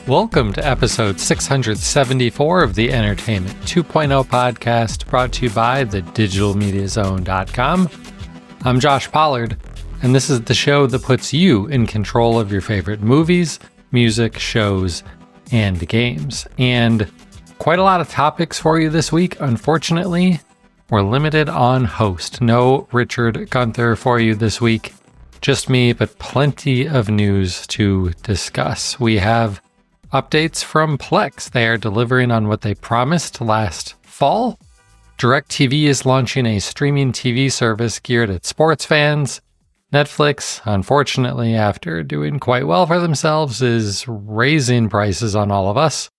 Welcome to episode 674 of the Entertainment 2.0 podcast, brought to you by thedigitalmediazone.com. I'm Josh Pollard, and this is the show that puts you in control of your favorite movies, music, shows, and games. And quite a lot of topics for you this week. Unfortunately, we're limited on host. No Richard Gunther for you this week. Just me, but plenty of news to discuss. We have updates from Plex. They are delivering on what they promised last fall. DirecTV is launching a streaming TV service geared at sports fans. Netflix, unfortunately, after doing quite well for themselves, is raising prices on all of us.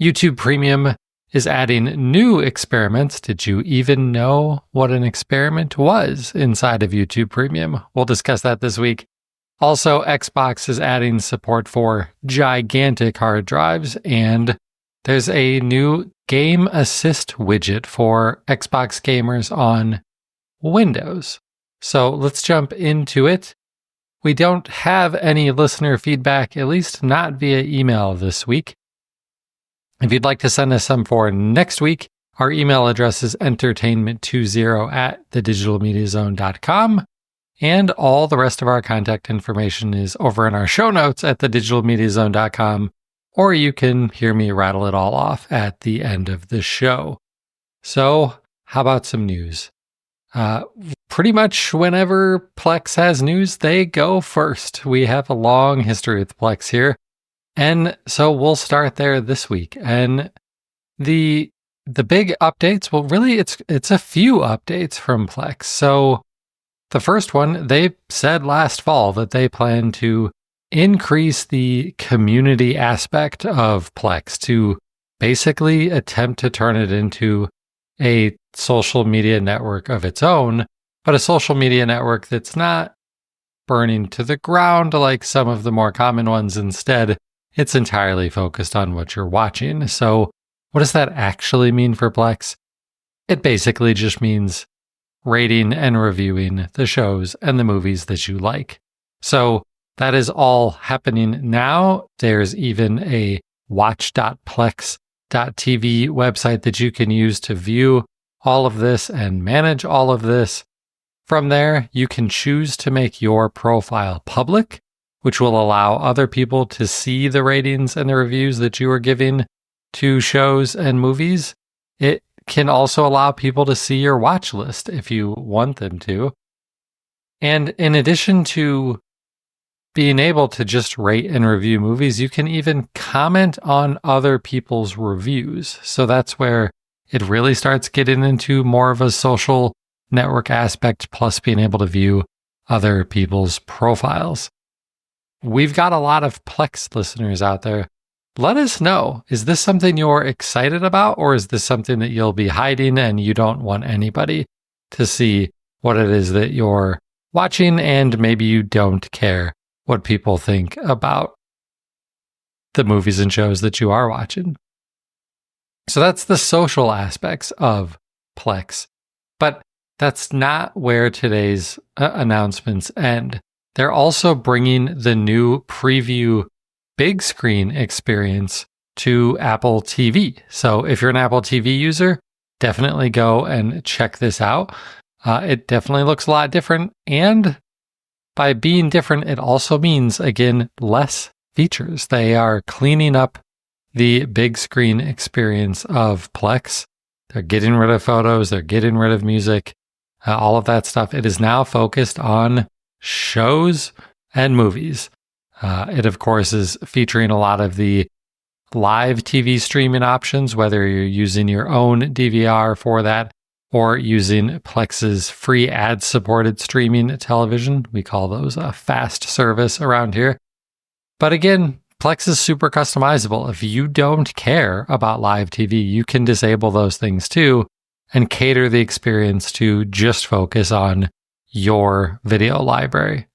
YouTube Premium is adding new experiments. Did you even know what an experiment was inside of YouTube Premium? We'll discuss that this week. Also, Xbox is adding support for gigantic hard drives, and there's a new Game Assist widget for Xbox gamers on Windows. So let's jump into it. We don't have any listener feedback, at least not via email this week. If you'd like to send us some for next week, our email address is entertainment20@thedigitalmediazone.com. And all the rest of our contact information is over in our show notes at thedigitalmediazone.com, or you can hear me rattle it all off at the end of the show. So, how about some news? Pretty much whenever Plex has news, they go first. We have a long history with Plex here, and so we'll start there this week. And the big updates, well, really, it's a few updates from Plex. So, the first one, they said last fall that they plan to increase the community aspect of Plex to basically attempt to turn it into a social media network of its own, but a social media network that's not burning to the ground like some of the more common ones. Instead, it's entirely focused on what you're watching. So what does that actually mean for Plex? It basically just means rating and reviewing the shows and the movies that you like. So that is all happening now. There's even a watch.plex.tv website that you can use to view all of this and manage all of this. From there, you can choose to make your profile public, which will allow other people to see the ratings and the reviews that you are giving to shows and movies. It can also allow people to see your watch list if you want them to. And in addition to being able to just rate and review movies, you can even comment on other people's reviews. So that's where it really starts getting into more of a social network aspect, plus being able to view other people's profiles. We've got a lot of Plex listeners out there. Let us know, is this something you're excited about, or is this something that you'll be hiding and you don't want anybody to see what it is that you're watching, and maybe you don't care what people think about the movies and shows that you are watching? So that's the social aspects of Plex. But that's not where today's announcements end. They're also bringing the new preview big screen experience to Apple TV. So if you're an Apple TV user, definitely go and check this out. It definitely looks a lot different. And by being different, it also means, again, less features. They are cleaning up the big screen experience of Plex. They're getting rid of photos. They're getting rid of music, all of that stuff. It is now focused on shows and movies. It, of course, is featuring a lot of the live TV streaming options, whether you're using your own DVR for that or using Plex's free ad-supported streaming television. We call those a fast service around here. But again, Plex is super customizable. If you don't care about live TV, you can disable those things too and cater the experience to just focus on your video library.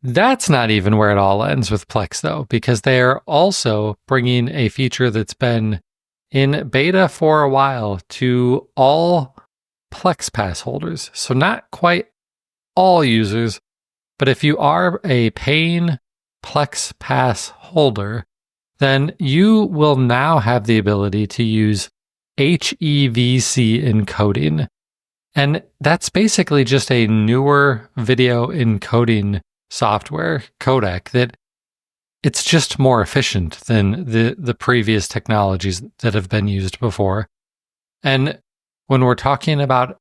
That's not even where it all ends with Plex, though, because they are also bringing a feature that's been in beta for a while to all Plex Pass holders. So not quite all users, but if you are a paying Plex Pass holder, then you will now have the ability to use HEVC encoding. And that's basically just a newer video encoding software codec that it's just more efficient than the previous technologies that have been used before. And when we're talking about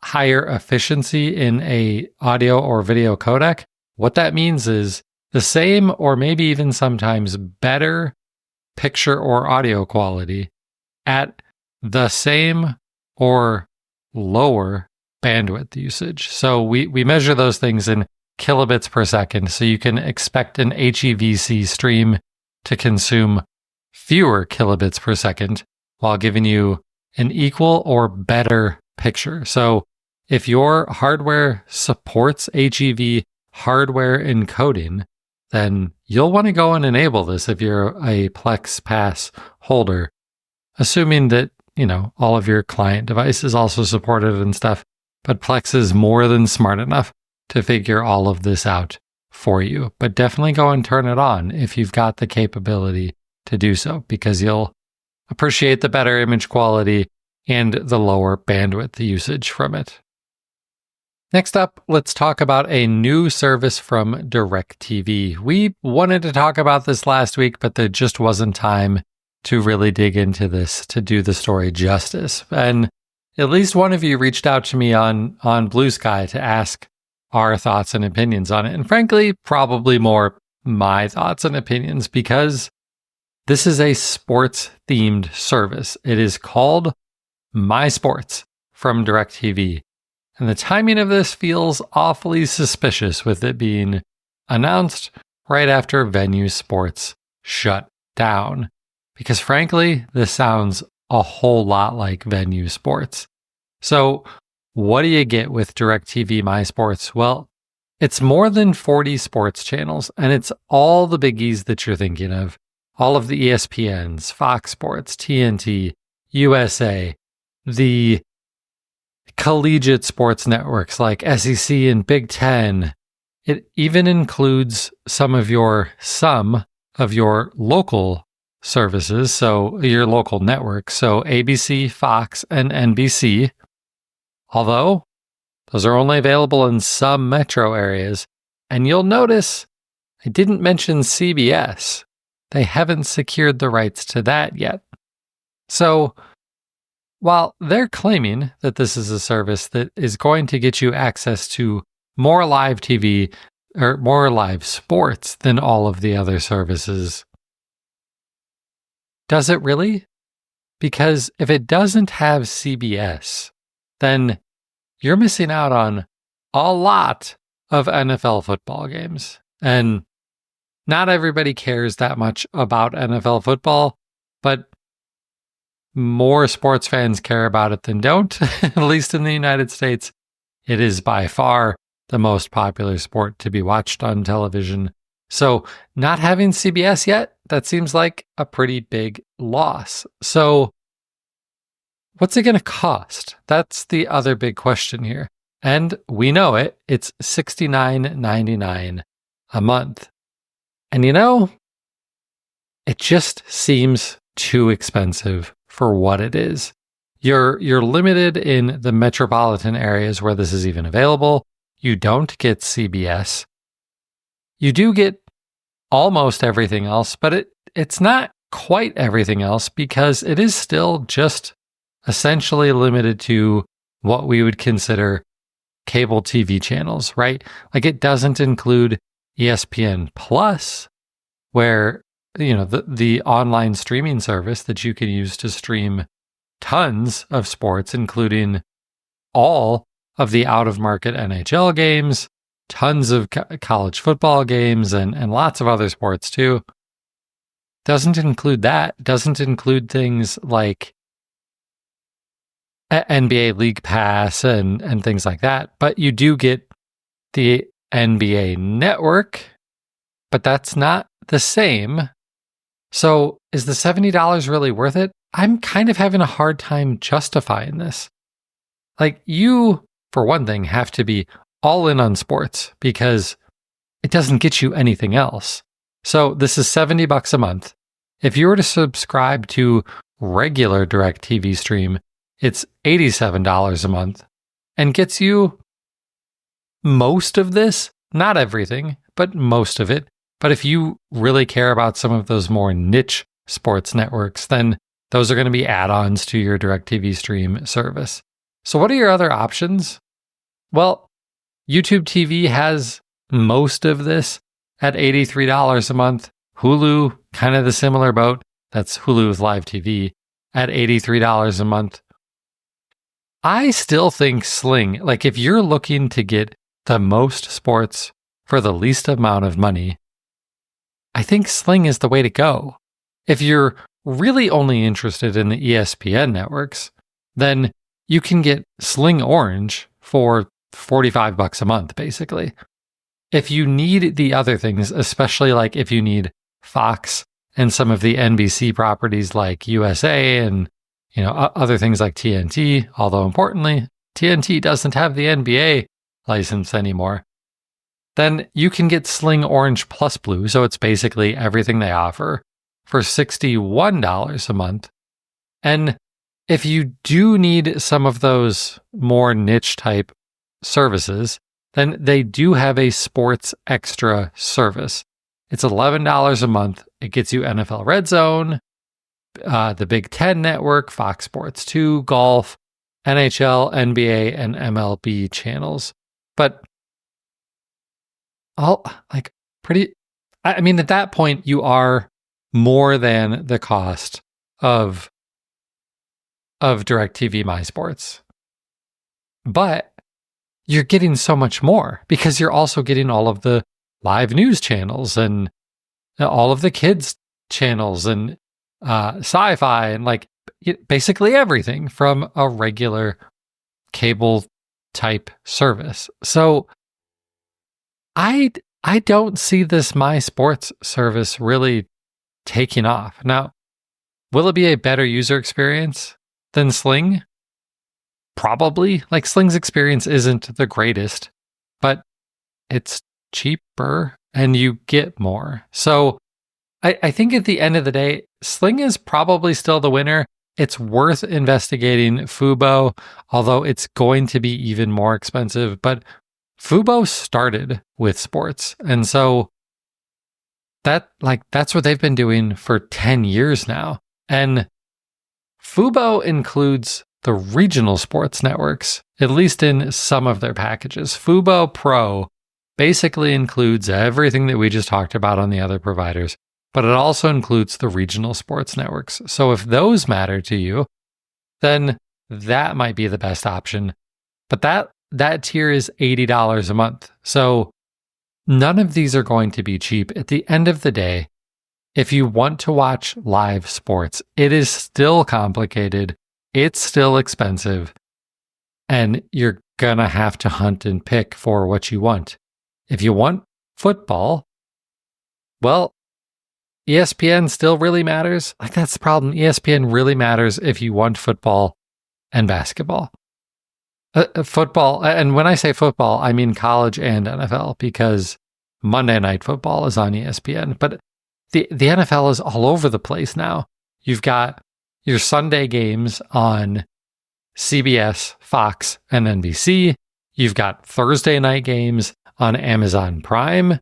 higher efficiency in a audio or video codec, what that means is the same or maybe even sometimes better picture or audio quality at the same or lower bandwidth usage. So we measure those things in kilobits per second. So you can expect an HEVC stream to consume fewer kilobits per second while giving you an equal or better picture. So if your hardware supports HEV hardware encoding, then you'll want to go and enable this if you're a Plex Pass holder, assuming that, all of your client devices also support it and stuff. But Plex is more than smart enough to figure all of this out for you. But definitely go and turn it on if you've got the capability to do so, because you'll appreciate the better image quality and the lower bandwidth usage from it. Next up, let's talk about a new service from DirecTV. We wanted to talk about this last week, but there just wasn't time to really dig into this to do the story justice. And at least one of you reached out to me on Blue Sky to ask our thoughts and opinions on it. And frankly, probably more my thoughts and opinions, because this is a sports-themed service. It is called MySports from DirecTV. And the timing of this feels awfully suspicious, with it being announced right after Venue Sports shut down. Because frankly, this sounds a whole lot like Venue Sports. So what do you get with DirecTV MySports? Well, it's more than 40 sports channels, and it's all the biggies that you're thinking of. All of the ESPNs, Fox Sports, TNT, USA, the collegiate sports networks like SEC and Big Ten. It even includes some of your local services, so your local networks, so ABC, Fox, and NBC. Although those are only available in some metro areas. And you'll notice I didn't mention CBS. They haven't secured the rights to that yet. So while they're claiming that this is a service that is going to get you access to more live TV or more live sports than all of the other services, does it really? Because if it doesn't have CBS, then you're missing out on a lot of NFL football games. And not everybody cares that much about NFL football, but more sports fans care about it than don't, at least in the United States. It is by far the most popular sport to be watched on television. So not having CBS yet, that seems like a pretty big loss. So what's it going to cost? That's the other big question here. And we know it. It's $69.99 a month. And it just seems too expensive for what it is. You're limited in the metropolitan areas where this is even available. You don't get CBS. You do get almost everything else, but it's not quite everything else, because it is still just essentially limited to what we would consider cable TV channels, right? Like, it doesn't include ESPN Plus, where the online streaming service that you can use to stream tons of sports, including all of the out-of-market NHL games, tons of college football games, and lots of other sports too. Doesn't include that. Doesn't include things like NBA League Pass and things like that. But you do get the NBA Network, but that's not the same. So is the $70 really worth it? I'm kind of having a hard time justifying this. like you, for one thing, have to be all in on sports because it doesn't get you anything else. So this is $70 a month. If you were to subscribe to regular DirecTV Stream, it's $87 a month and gets you most of this, not everything, but most of it. But if you really care about some of those more niche sports networks, then those are going to be add-ons to your DirecTV Stream service. So what are your other options? Well, YouTube TV has most of this at $83 a month. Hulu, kind of the similar boat. That's Hulu with live TV at $83 a month. I still think Sling, like if you're looking to get the most sports for the least amount of money, I think Sling is the way to go. If you're really only interested in the ESPN networks, then you can get Sling Orange for $45 a month, basically. If you need the other things, especially like if you need Fox and some of the NBC properties like USA and other things like TNT, although importantly, TNT doesn't have the NBA license anymore, then you can get Sling Orange Plus Blue, so it's basically everything they offer, for $61 a month. And if you do need some of those more niche type services, then they do have a sports extra service. It's $11 a month. It gets you NFL Red Zone, the Big Ten Network, Fox Sports 2, golf, NHL, NBA, and MLB channels. But at that point, you are more than the cost of DirecTV MySports. But you're getting so much more because you're also getting all of the live news channels and all of the kids channels and sci-fi and like basically everything from a regular cable type service. So I don't see this MySports service really taking off. Now, will it be a better user experience than Sling? Probably. Like Sling's experience isn't the greatest, but it's cheaper and you get more. So I think at the end of the day, Sling is probably still the winner. It's worth investigating Fubo, although it's going to be even more expensive. But Fubo started with sports. And so that's what they've been doing for 10 years now. And Fubo includes the regional sports networks, at least in some of their packages. Fubo Pro basically includes everything that we just talked about on the other providers, but it also includes the regional sports networks. So if those matter to you, then that might be the best option. But that tier is $80 a month. So none of these are going to be cheap. At the end of the day, if you want to watch live sports, it is still complicated. It's still expensive. And you're going to have to hunt and pick for what you want. If you want football, well, ESPN still really matters. Like that's the problem. ESPN really matters if you want football and basketball. Football, and when I say football, I mean college and NFL because Monday Night Football is on ESPN. But the NFL is all over the place now. You've got your Sunday games on CBS, Fox, and NBC. You've got Thursday night games on Amazon Prime.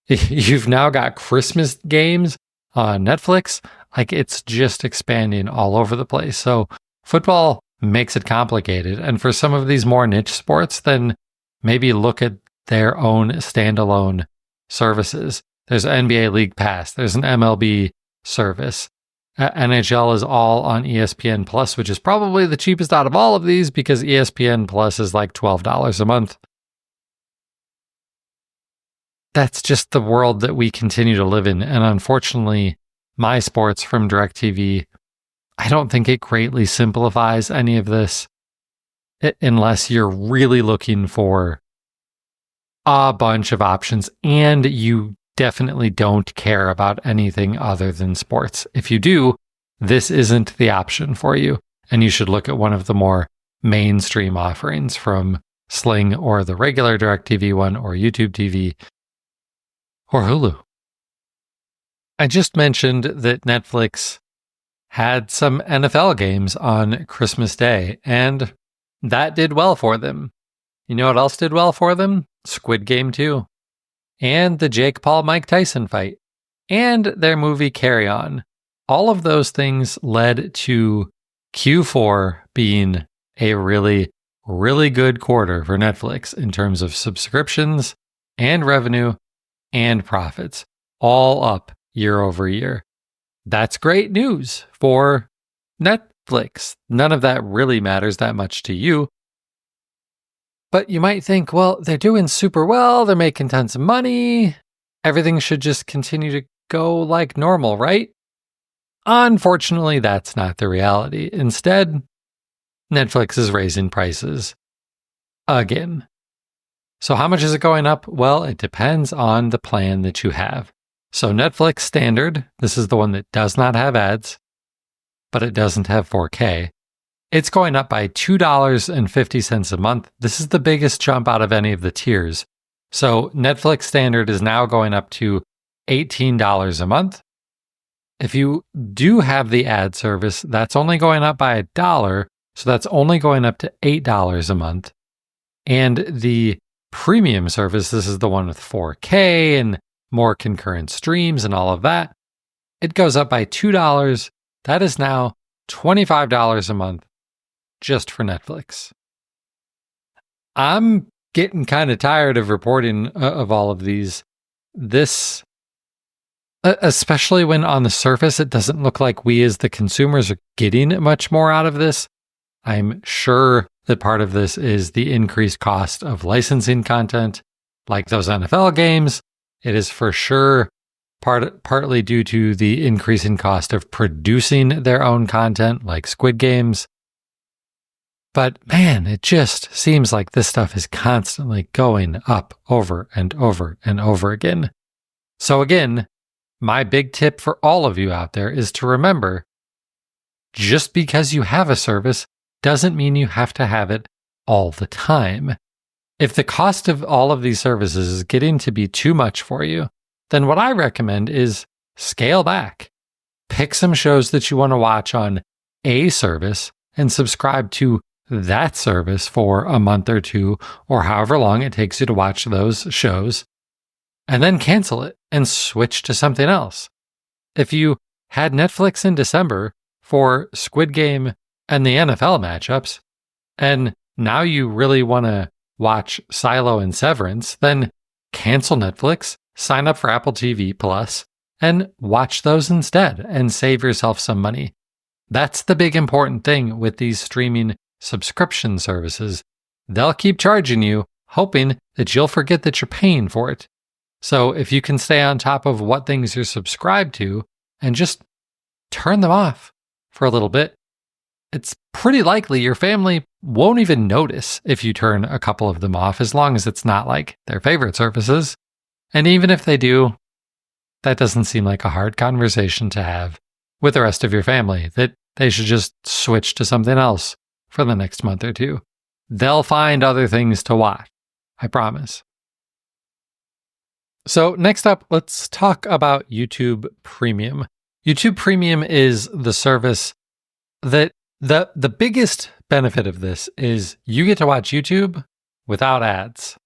You've now got Christmas games on Netflix. Like it's just expanding all over the place. So football makes it complicated. And for some of these more niche sports, then maybe look at their own standalone services. There's NBA League Pass. There's an MLB service. NHL is all on ESPN Plus, which is probably the cheapest out of all of these because ESPN Plus is like $12 a month. That's just the world that we continue to live in. And unfortunately, MySports from DirecTV, I don't think it greatly simplifies any of this unless you're really looking for a bunch of options and you definitely don't care about anything other than sports. If you do, this isn't the option for you, and you should look at one of the more mainstream offerings from Sling or the regular DirecTV one or YouTube TV or Hulu. I just mentioned that Netflix had some NFL games on Christmas Day, and that did well for them. You know what else did well for them? Squid Game 2, and the Jake Paul-Mike Tyson fight, and their movie Carry On. All of those things led to Q4 being a really, really good quarter for Netflix in terms of subscriptions and revenue and profits, all up year over year. That's great news for Netflix. None of that really matters that much to you. But you might think, well, they're doing super well. They're making tons of money. Everything should just continue to go like normal, right? Unfortunately, that's not the reality. Instead, Netflix is raising prices again. So how much is it going up? Well, it depends on the plan that you have. So Netflix Standard, this is the one that does not have ads, but it doesn't have 4K. It's going up by $2.50 a month. This is the biggest jump out of any of the tiers. So Netflix Standard is now going up to $18 a month. If you do have the ad service, that's only going up by $1, so that's only going up to $8 a month. And the premium service, this is the one with 4K and more concurrent streams and all of that, it goes up by $2. That is now $25 a month just for Netflix. I'm getting kind of tired of reporting of all of these. This, especially when on the surface, it doesn't look like we as the consumers are getting much more out of this. I'm sure that part of this is the increased cost of licensing content, like those NFL games. It is for sure partly due to the increasing cost of producing their own content, like Squid Games. But man, it just seems like this stuff is constantly going up over and over and over again. So again, my big tip for all of you out there is to remember, just because you have a service doesn't mean you have to have it all the time. If the cost of all of these services is getting to be too much for you, then what I recommend is scale back. Pick some shows that you want to watch on a service and subscribe to that service for a month or two, or however long it takes you to watch those shows, and then cancel it and switch to something else. If you had Netflix in December for Squid Game and the NFL matchups, and now you really want to watch Silo and Severance, then cancel Netflix, sign up for Apple TV Plus, and watch those instead and save yourself some money. That's the big important thing with these streaming subscription services. They'll keep charging you, hoping that you'll forget that you're paying for it. So if you can stay on top of what things you're subscribed to and just turn them off for a little bit, it's pretty likely your family won't even notice if you turn a couple of them off, as long as it's not like their favorite services. And even if they do, that doesn't seem like a hard conversation to have with the rest of your family, that they should just switch to something else for the next month or two. They'll find other things to watch, I promise. So next up, let's talk about YouTube Premium. YouTube Premium is the service that the biggest benefit of this is you get to watch YouTube without ads.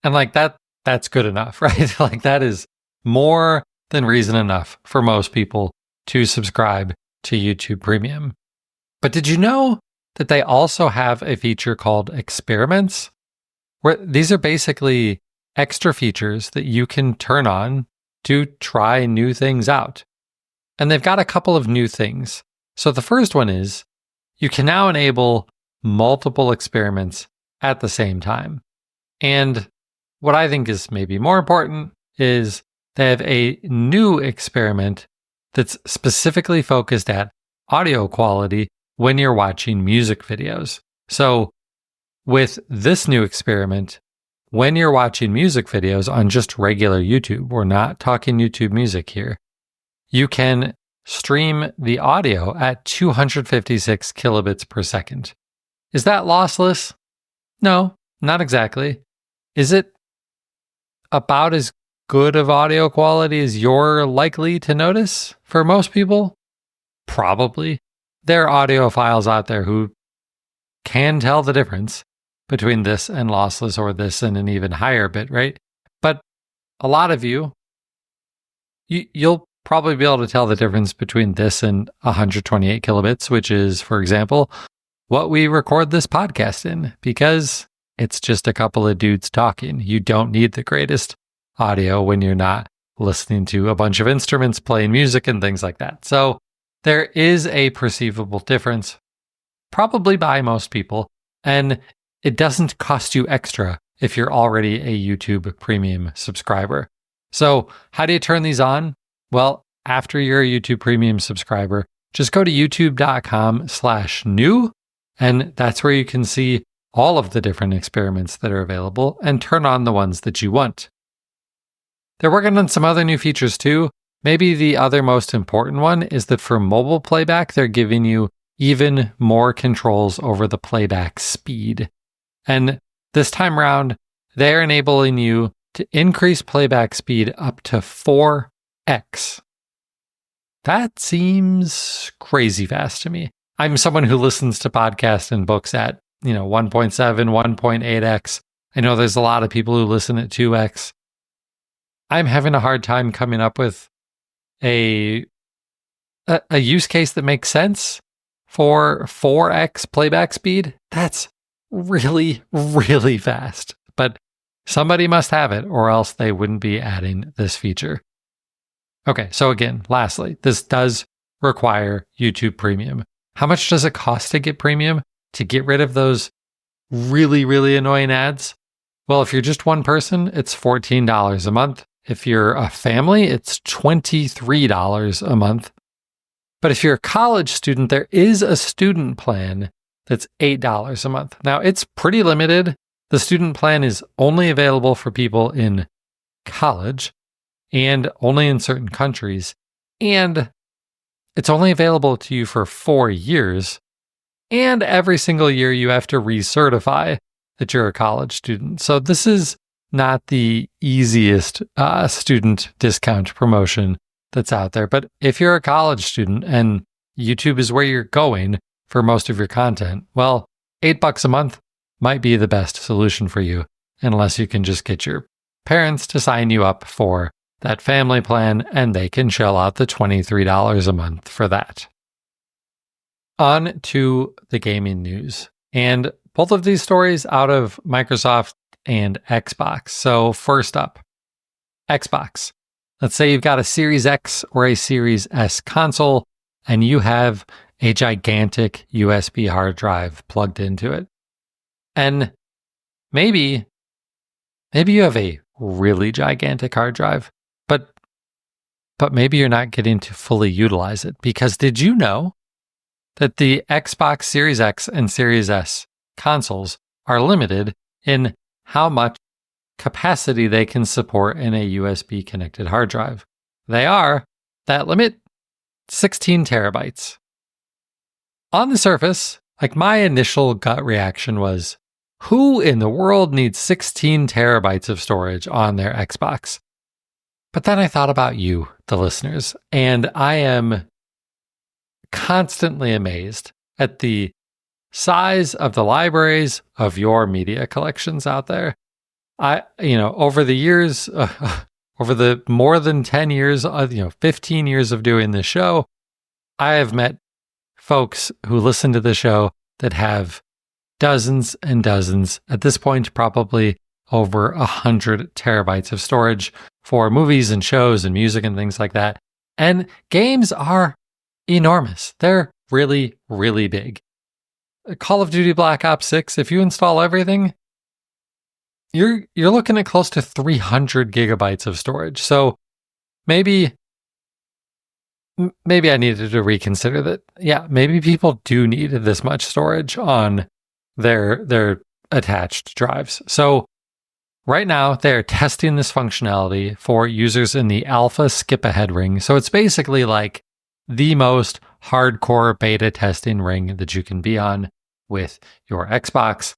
And like that's good enough, right? Like that is more than reason enough for most people to subscribe to YouTube Premium. But did you know that they also have a feature called Experiments, where these are basically extra features that you can turn on to try new things out? And they've got a couple of new things. So the first one is you can now enable multiple experiments at the same time. And what I think is maybe more important is they have a new experiment that's specifically focused at audio quality when you're watching music videos. So with this new experiment, when you're watching music videos on just regular YouTube, we're not talking YouTube music here, you can stream the audio at 256 kilobits per second. Is that lossless? No, not exactly. Is it about as good of audio quality as you're likely to notice for most people? Probably. There are audiophiles out there who can tell the difference between this and lossless or this and an even higher bit rate. But a lot of you'll probably be able to tell the difference between this and 128 kilobits, which is, for example, what we record this podcast in, because it's just a couple of dudes talking. You don't need the greatest audio when you're not listening to a bunch of instruments playing music and things like that. So there is a perceivable difference, probably by most people, and it doesn't cost you extra if you're already a YouTube Premium subscriber. So how do you turn these on? Well, after you're a YouTube Premium subscriber, just go to youtube.com/new, and that's where you can see all of the different experiments that are available and turn on the ones that you want. They're working on some other new features too. Maybe the other most important one is that for mobile playback, they're giving you even more controls over the playback speed. And this time around, they're enabling you to increase playback speed up to 4x. That seems crazy fast to me. I'm someone who listens to podcasts and books at, 1.7, 1.8x. I know there's a lot of people who listen at 2x. I'm having a hard time coming up with a use case that makes sense for 4x playback speed. That's really, really fast. But somebody must have it, or else they wouldn't be adding this feature. Okay, so again, lastly, this does require YouTube Premium. How much does it cost to get Premium to get rid of those really, really annoying ads? Well, if you're just one person, it's $14 a month. If you're a family, it's $23 a month. But if you're a college student, there is a student plan that's $8 a month. Now, it's pretty limited. The student plan is only available for people in college and only in certain countries. And it's only available to you for 4 years. And every single year you have to recertify that you're a college student. So this is not the easiest student discount promotion that's out there. But if you're a college student and YouTube is where you're going for most of your content, well, $8 a month might be the best solution for you, unless you can just get your parents to sign you up for that family plan and they can shell out the $23 a month for that. On to the gaming news. And both of these stories out of Microsoft and Xbox. So first up, Xbox. Let's say you've got a Series X or a Series S console and you have a gigantic USB hard drive plugged into it. And maybe you have a really gigantic hard drive, but maybe you're not getting to fully utilize it. Because did you know that the Xbox Series X and Series S consoles are limited in how much capacity they can support in a USB connected hard drive? They are, that limit, 16 terabytes. On the surface, my initial gut reaction was, who in the world needs 16 terabytes of storage on their Xbox? But then I thought about you, the listeners, and I am constantly amazed at the size of the libraries of your media collections out there. Over the years, over the more than 10 years, 15 years of doing this show, I have met folks who listen to the show that have dozens and dozens, at this point, probably over 100 terabytes of storage for movies and shows and music and things like that. And games are enormous. They're really, really big. Call of Duty Black Ops 6, if you install everything, you're looking at close to 300 gigabytes of storage. So maybe I needed to reconsider that. Yeah, maybe people do need this much storage on their attached drives. So right now, they're testing this functionality for users in the alpha skip ahead ring. So it's basically like the most hardcore beta testing ring that you can be on. with your Xbox.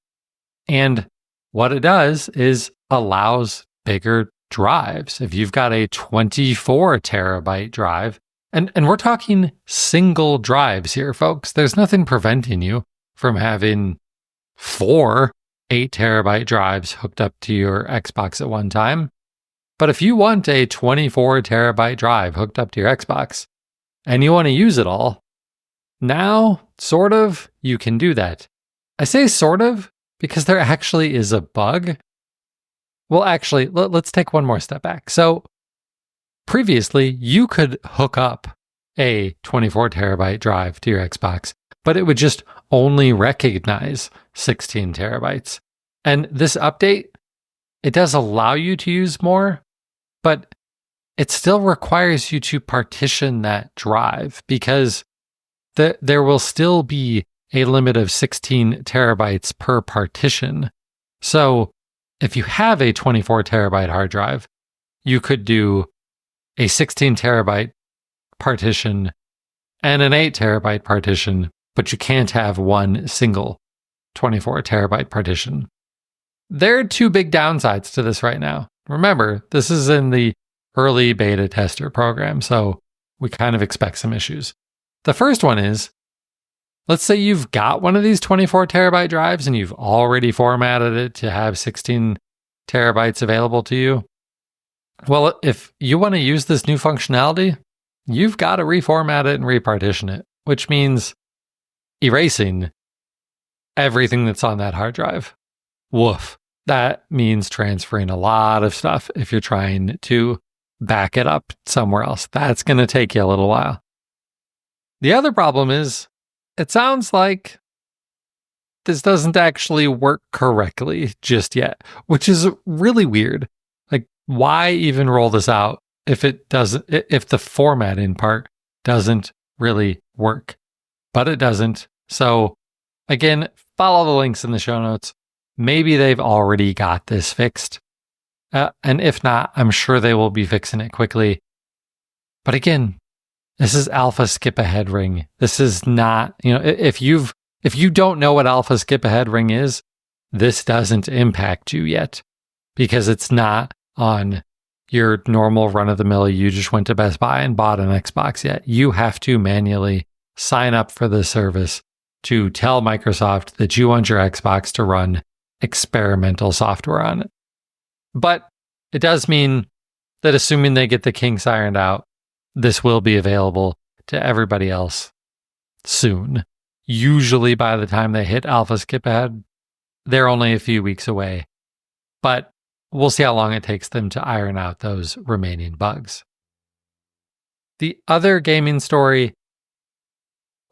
And what it does is allows bigger drives. If you've got a 24 terabyte drive, and we're talking single drives here, folks, there's nothing preventing you from having 4 8 terabyte drives hooked up to your Xbox at one time. But if you want a 24 terabyte drive hooked up to your Xbox and you want to use it all, now, sort of, you can do that. I say sort of because there actually is a bug. Well, actually, let's take one more step back. So previously, you could hook up a 24 terabyte drive to your Xbox, but it would just only recognize 16 terabytes. And this update, it does allow you to use more, but it still requires you to partition that drive because there will still be a limit of 16 terabytes per partition. So if you have a 24 terabyte hard drive, you could do a 16 terabyte partition and an 8 terabyte partition, but you can't have one single 24 terabyte partition. There are 2 big downsides to this right now. Remember, this is in the early beta tester program, so we kind of expect some issues. The first one is, let's say you've got one of these 24 terabyte drives and you've already formatted it to have 16 terabytes available to you. Well, if you want to use this new functionality, you've got to reformat it and repartition it, which means erasing everything that's on that hard drive. Woof. That means transferring a lot of stuff if you're trying to back it up somewhere else. That's going to take you a little while. The other problem is, it sounds like this doesn't actually work correctly just yet, which is really weird. Like, why even roll this out if the formatting part doesn't really work? But it doesn't. So again, follow the links in the show notes. Maybe they've already got this fixed. And if not, I'm sure they will be fixing it quickly. But again, this is alpha skip ahead ring. This is not, if you don't know what alpha skip ahead ring is, this doesn't impact you yet because it's not on your normal run of the mill. You just went to Best Buy and bought an Xbox yet. You have to manually sign up for the service to tell Microsoft that you want your Xbox to run experimental software on it. But it does mean that assuming they get the kinks ironed out, this will be available to everybody else soon. Usually by the time they hit alpha skip ahead, they're only a few weeks away. But we'll see how long it takes them to iron out those remaining bugs. The other gaming story,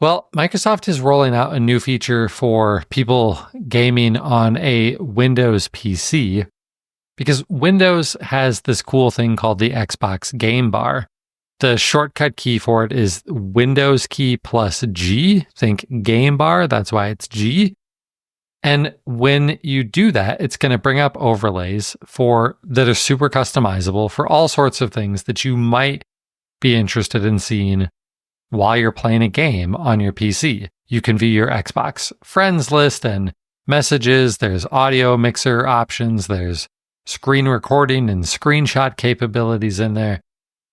well, Microsoft is rolling out a new feature for people gaming on a Windows PC because Windows has this cool thing called the Xbox Game Bar. The shortcut key for it is Windows key plus G. Think Game Bar, that's why it's G. And when you do that, it's going to bring up overlays that are super customizable for all sorts of things that you might be interested in seeing while you're playing a game on your PC. You can view your Xbox friends list and messages. There's audio mixer options. There's screen recording and screenshot capabilities in there.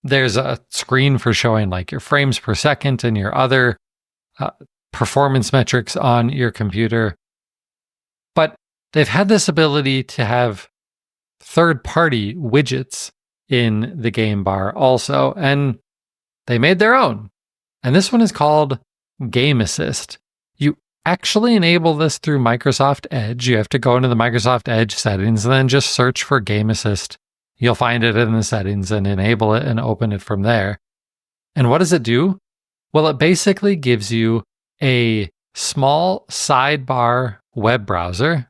There's a screen for showing like your frames per second and your other performance metrics on your computer. But they've had this ability to have third-party widgets in the game bar also, and they made their own. And this one is called Game Assist. You actually enable this through Microsoft Edge. You have to go into the Microsoft Edge settings and then just search for Game Assist. You'll find it in the settings and enable it and open it from there. And what does it do? Well, it basically gives you a small sidebar web browser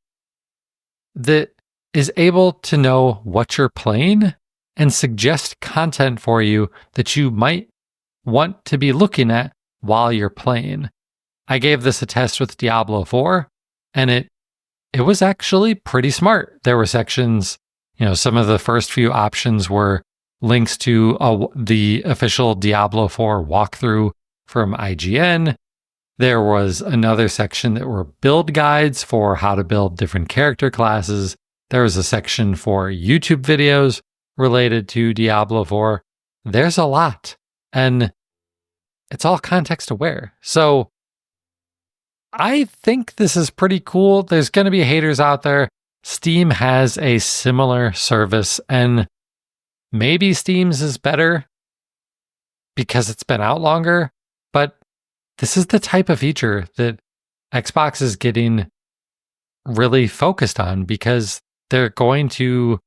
that is able to know what you're playing and suggest content for you that you might want to be looking at while you're playing. I gave this a test with Diablo 4, and it was actually pretty smart. There were sections, some of the first few options were links to the official Diablo 4 walkthrough from IGN. There was another section that were build guides for how to build different character classes. There was a section for YouTube videos related to Diablo 4. There's a lot, and it's all context aware. So I think this is pretty cool. There's going to be haters out there. Steam has a similar service, and maybe Steam's is better because it's been out longer, but this is the type of feature that Xbox is getting really focused on because they're going to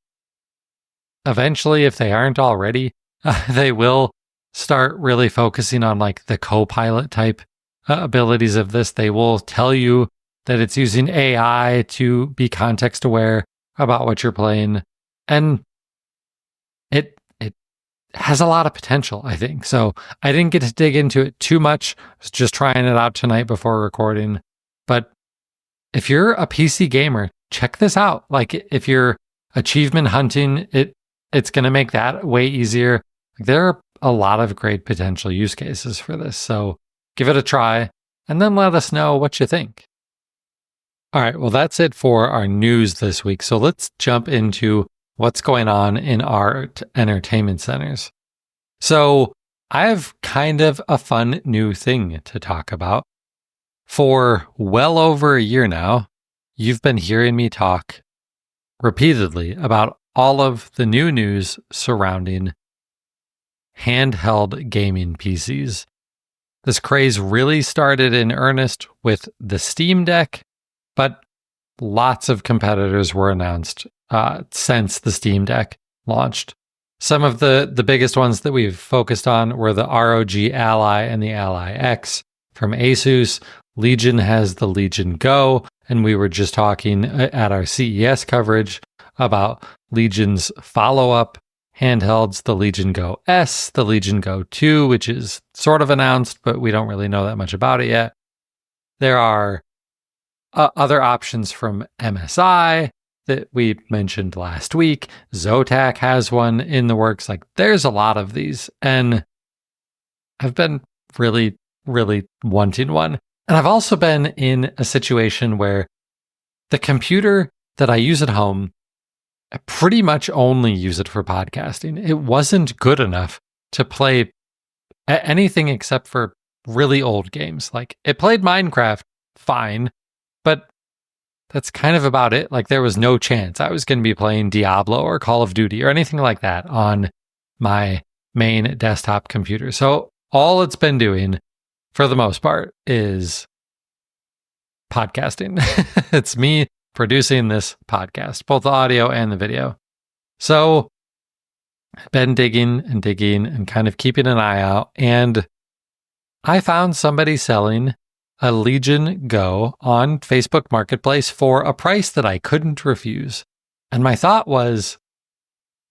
eventually, if they aren't already, they will start really focusing on like the co-pilot type abilities of this. They will tell you that it's using AI to be context aware about what you're playing. And it has a lot of potential, I think. So I didn't get to dig into it too much. I was just trying it out tonight before recording. But if you're a PC gamer, check this out. Like if you're achievement hunting, it's going to make that way easier. There are a lot of great potential use cases for this. So give it a try and then let us know what you think. All right, well, that's it for our news this week. So let's jump into what's going on in our entertainment centers. So I have kind of a fun new thing to talk about. For well over a year now, you've been hearing me talk repeatedly about all of the new news surrounding handheld gaming PCs. This craze really started in earnest with the Steam Deck, but lots of competitors were announced since the Steam Deck launched. Some of the biggest ones that we've focused on were the ROG Ally and the Ally X from Asus. Legion has the Legion Go, and we were just talking at our CES coverage about Legion's follow-up handhelds, the Legion Go S, the Legion Go 2, which is sort of announced, but we don't really know that much about it yet. There are other options from MSI that we mentioned last week. Zotac has one in the works. Like, there's a lot of these, and I've been really, really wanting one. And I've also been in a situation where the computer that I use at home, I pretty much only use it for podcasting. It wasn't good enough to play anything except for really old games. Like, it played Minecraft fine, but that's kind of about it. Like, there was no chance I was going to be playing Diablo or Call of Duty or anything like that on my main desktop computer. So all it's been doing, for the most part, is podcasting. It's me producing this podcast, both the audio and the video. So I've been digging and kind of keeping an eye out. And I found somebody selling a Legion Go on Facebook Marketplace for a price that I couldn't refuse. And my thought was,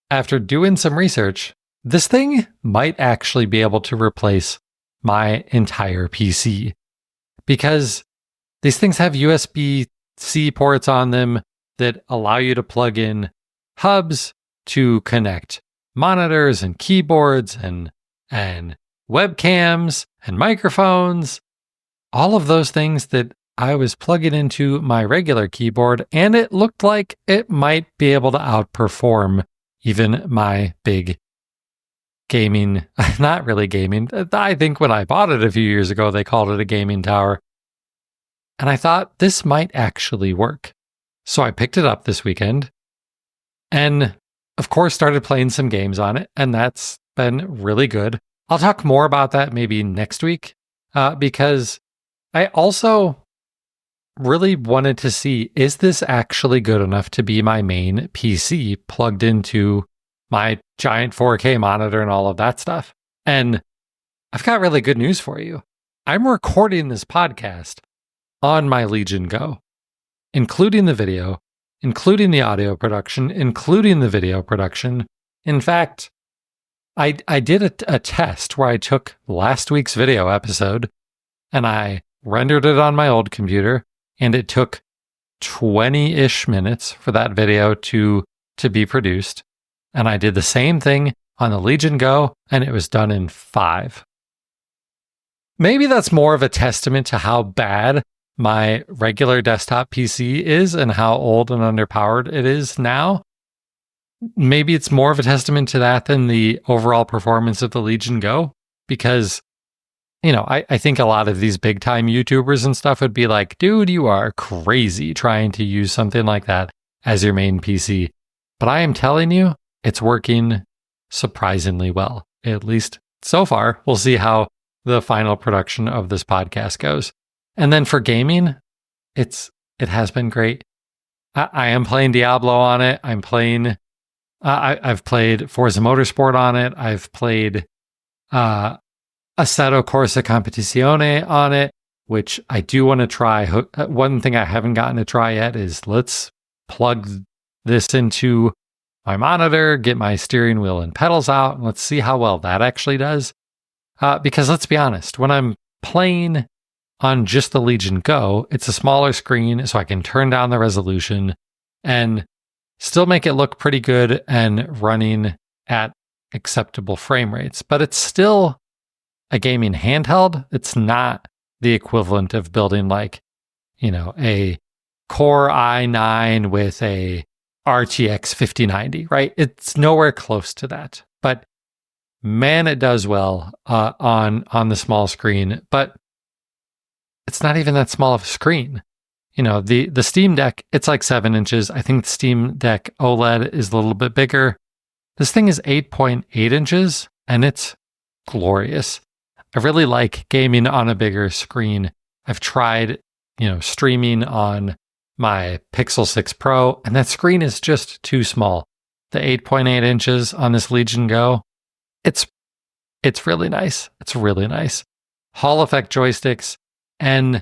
after doing some research, this thing might actually be able to replace my entire PC, because these things have USB-C ports on them that allow you to plug in hubs to connect monitors and keyboards and webcams and microphones, all of those things that I was plugging into my regular keyboard, and it looked like it might be able to outperform even my big gaming, not really gaming. I think when I bought it a few years ago, they called it a gaming tower. And I thought this might actually work. So I picked it up this weekend and, of course, started playing some games on it. And that's been really good. I'll talk more about that maybe next week because I also really wanted to see, is this actually good enough to be my main PC plugged into my giant 4K monitor and all of that stuff? And I've got really good news for you. I'm recording this podcast on my Legion Go, including the video, including the audio production, including the video production. In fact, I did a test where I took last week's video episode and I rendered it on my old computer, and it took 20-ish minutes for that video to be produced. And I did the same thing on the Legion Go, and it was done in 5. maybe that's more of a testament to how bad my regular desktop PC is and how old and underpowered it is now. Maybe it's more of a testament to that than the overall performance of the Legion Go, because, I think a lot of these big time YouTubers and stuff would be like, dude, you are crazy trying to use something like that as your main PC. But I am telling you, it's working surprisingly well, at least so far. We'll see how the final production of this podcast goes. And then for gaming, it has been great. I am playing Diablo on it. I've played Forza Motorsport on it. I've played Assetto Corsa Competizione on it, which I do want to try. One thing I haven't gotten to try yet is let's plug this into my monitor, get my steering wheel and pedals out, and let's see how well that actually does. Because let's be honest, when I'm playing on just the Legion Go, it's a smaller screen, so I can turn down the resolution and still make it look pretty good and running at acceptable frame rates. But it's still a gaming handheld. It's not the equivalent of building a Core i9 with a RTX 5090, right? It's nowhere close to that. But man, it does well on the small screen. But it's not even that small of a screen. The Steam Deck, it's like 7 inches. I think the Steam Deck OLED is a little bit bigger. This thing is 8.8 inches, and it's glorious. I really like gaming on a bigger screen. I've tried, streaming on my Pixel 6 Pro, and that screen is just too small. The 8.8 inches on this Legion Go, it's really nice. It's really nice. Hall effect joysticks, and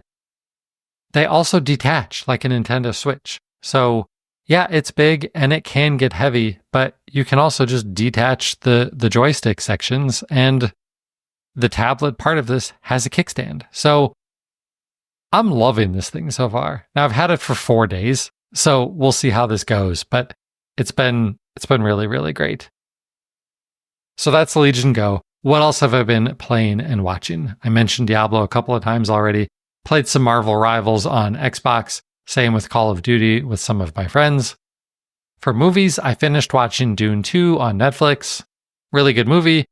they also detach like a Nintendo Switch. So yeah, it's big and it can get heavy, but you can also just detach the joystick sections, and the tablet part of this has a kickstand. So I'm loving this thing so far. Now I've had it for 4 days, so we'll see how this goes, but it's been really, really great. So that's Legion Go. What else have I been playing and watching? I mentioned Diablo a couple of times already. Played some Marvel Rivals on Xbox. Same with Call of Duty with some of my friends. For movies, I finished watching Dune 2 on Netflix. Really good movie.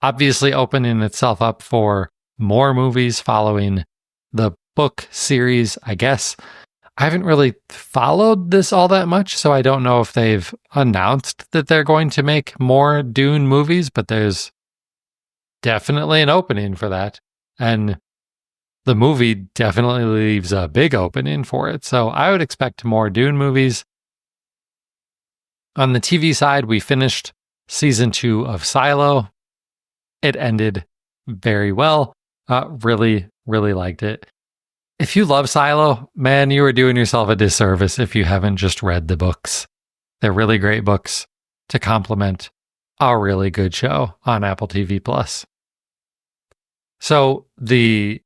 Obviously opening itself up for more movies following the book series, I guess. I haven't really followed this all that much, so I don't know if they've announced that they're going to make more Dune movies, but there's definitely an opening for that. And the movie definitely leaves a big opening for it. So I would expect more Dune movies. On the TV side, we finished season 2 of Silo. It ended very well. Really, really liked it. If you love Silo, man, you are doing yourself a disservice if you haven't just read the books. They're really great books to complement a really good show on Apple TV Plus. So the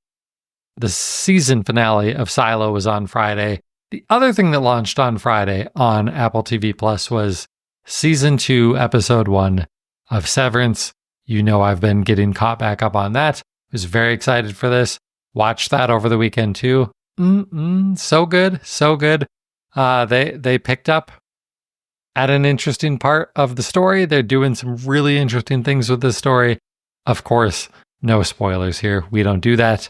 season finale of Silo was on Friday. The other thing that launched on Friday on Apple TV Plus was season 2, episode 1 of Severance. I've been getting caught back up on that. I was very excited for this. Watched that over the weekend too. So good, so good. They picked up at an interesting part of the story. They're doing some really interesting things with this story. Of course, no spoilers here. We don't do that.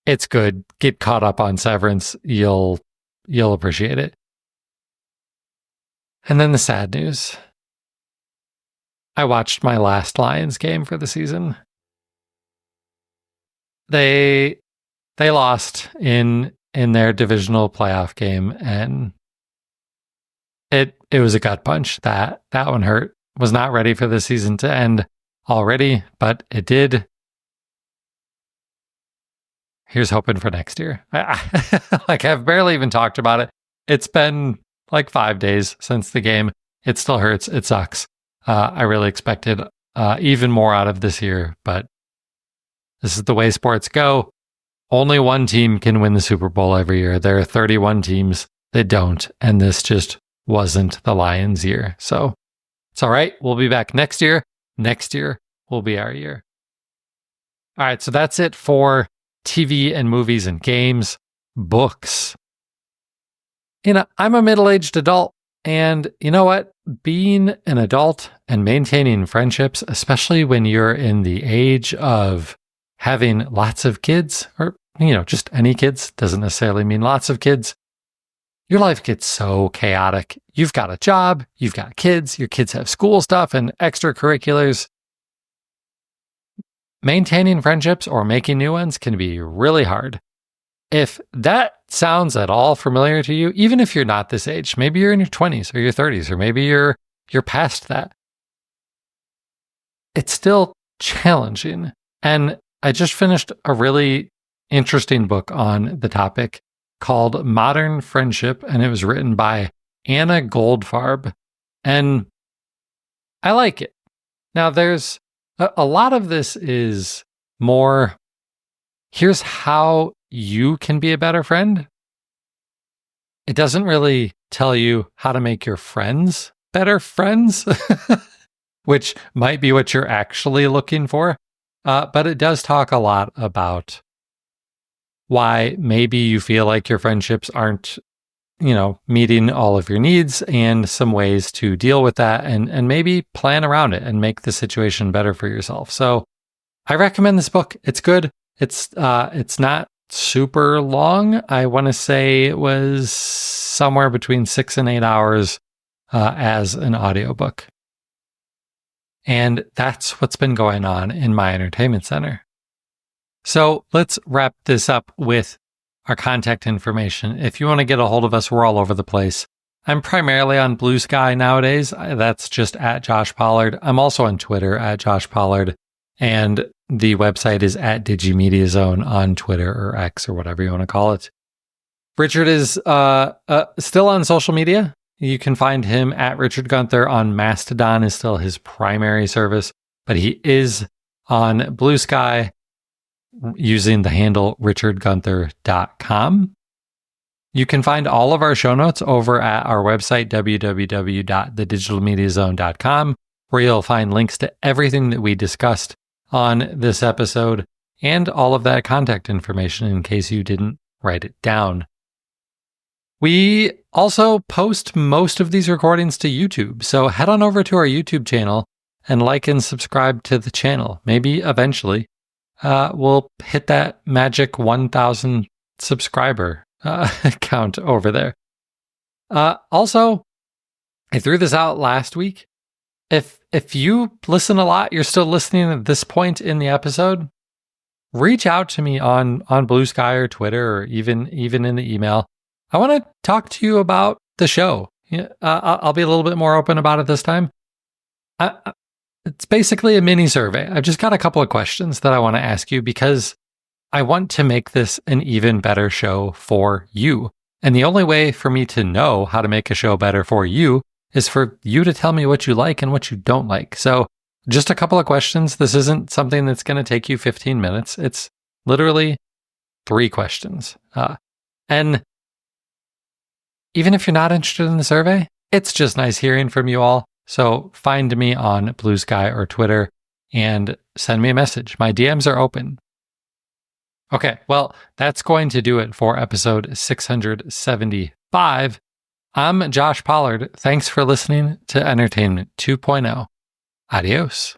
It's good. Get caught up on Severance. You'll appreciate it. And then the sad news. I watched my last Lions game for the season. They lost in their divisional playoff game, and it was a gut punch. That one hurt. Was not ready for the season to end already, but it did. Here's hoping for next year. I've barely even talked about it. It's been like 5 days since the game. It still hurts. It sucks. I really expected even more out of this year, but this is the way sports go. Only one team can win the Super Bowl every year. There are 31 teams that don't, and this just wasn't the Lions' year. So it's all right. We'll be back next year. Next year will be our year. All right, so that's it for TV and movies and games. Books. I'm a middle-aged adult, and you know what? Being an adult and maintaining friendships, especially when you're in the age of having lots of kids, or just any kids, doesn't necessarily mean lots of kids. Your life gets so chaotic. You've got a job, you've got kids, your kids have school stuff and extracurriculars. Maintaining friendships or making new ones can be really hard. If that sounds at all familiar to you, even if you're not this age, maybe you're in your 20s or your 30s, or maybe you're past that, it's still challenging. And I just finished a really interesting book on the topic called Modern Friendship, and it was written by Anna Goldfarb, and I like it. Now, there's a lot of this is more, here's how you can be a better friend. It doesn't really tell you how to make your friends better friends, which might be what you're actually looking for. But it does talk a lot about why maybe you feel like your friendships aren't, meeting all of your needs, and some ways to deal with that, and maybe plan around it and make the situation better for yourself. So I recommend this book. It's good. It's not super long. I want to say it was somewhere between 6 and 8 hours as an audiobook. And that's what's been going on in my entertainment center. So let's wrap this up with our contact information. If you want to get a hold of us, we're all over the place. I'm primarily on Blue Sky nowadays. That's just at Josh Pollard. I'm also on Twitter at Josh Pollard. And the website is at DigiMediaZone on Twitter or X or whatever you want to call it. Richard is still on social media. You can find him at Richard Gunther on Mastodon, is still his primary service, but he is on Blue Sky using the handle richardgunther.com. You can find all of our show notes over at our website, www.thedigitalmediazone.com, where you'll find links to everything that we discussed on this episode and all of that contact information in case you didn't write it down. We also post most of these recordings to YouTube, so head on over to our YouTube channel and like and subscribe to the channel. Maybe eventually we'll hit that magic 1,000 subscriber count over there. Also, I threw this out last week. If you listen a lot, you're still listening at this point in the episode, reach out to me on Blue Sky or Twitter, or even in the email. I want to talk to you about the show. I'll be a little bit more open about it this time. It's basically a mini survey. I've just got a couple of questions that I want to ask you because I want to make this an even better show for you. And the only way for me to know how to make a show better for you is for you to tell me what you like and what you don't like. So just a couple of questions. This isn't something that's going to take you 15 minutes. It's literally 3 questions. And even if you're not interested in the survey, it's just nice hearing from you all. So find me on Blue Sky or Twitter and send me a message. My DMs are open. Okay, well, that's going to do it for episode 675. I'm Josh Pollard. Thanks for listening to Entertainment 2.0. Adios.